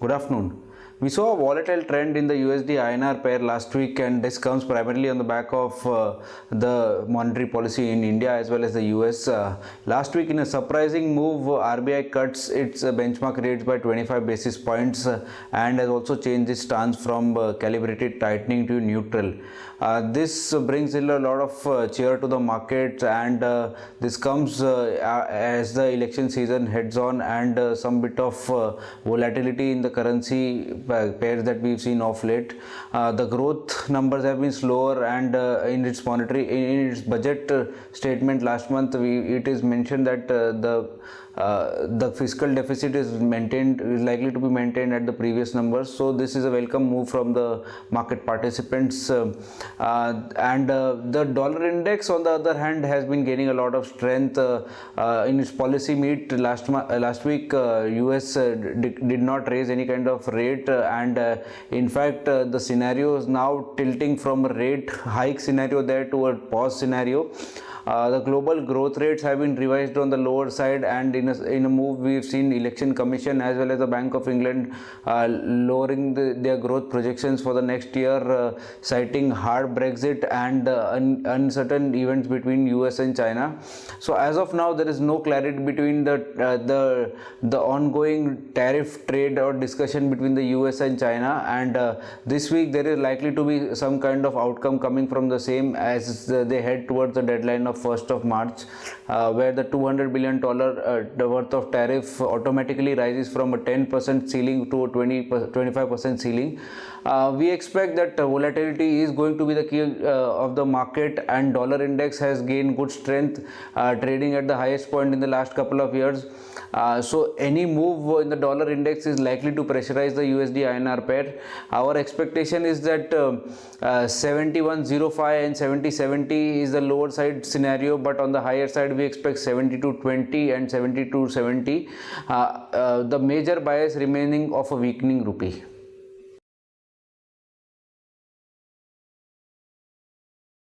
Good afternoon. We saw a volatile trend in the USD INR pair last week, and this comes primarily on the back of the monetary policy in India as well as the US. Last week, in a surprising move, RBI cuts its benchmark rates by 25 basis points and has also changed its stance from calibrated tightening to neutral. This brings in a lot of cheer to the market, and this comes as the election season heads on, and some bit of volatility in the currency pairs that we've seen of late. The growth numbers have been slower, and in its budget statement last month, it is mentioned that the fiscal deficit is likely to be maintained at the previous numbers. So this is a welcome move from the market participants. The dollar index, on the other hand, has been gaining a lot of strength in its policy meet last week. US did not raise any kind of rate, and in fact the scenario is now tilting from a rate hike scenario there to a pause scenario. The global growth rates have been revised on the lower side, and in a move we've seen Election Commission as well as the Bank of England lowering their growth projections for the next year, citing hard Brexit and uncertain events between US and China. So as of now, there is no clarity between the ongoing tariff trade or discussion between the US and China, and this week there is likely to be some kind of outcome coming from the same as they head towards the deadline of 1st of March, where the $200 billion worth of tariff automatically rises from a 10% ceiling to a 25% ceiling. We expect that volatility is going to be the key of the market, and dollar index has gained good strength, trading at the highest point in the last couple of years. So any move in the dollar index is likely to pressurize the USD INR pair. Our expectation is that 71.05 and 70.70 is the lower side scenario, but on the higher side we expect 72.20 and 72.70. The major bias remaining of a weakening rupee.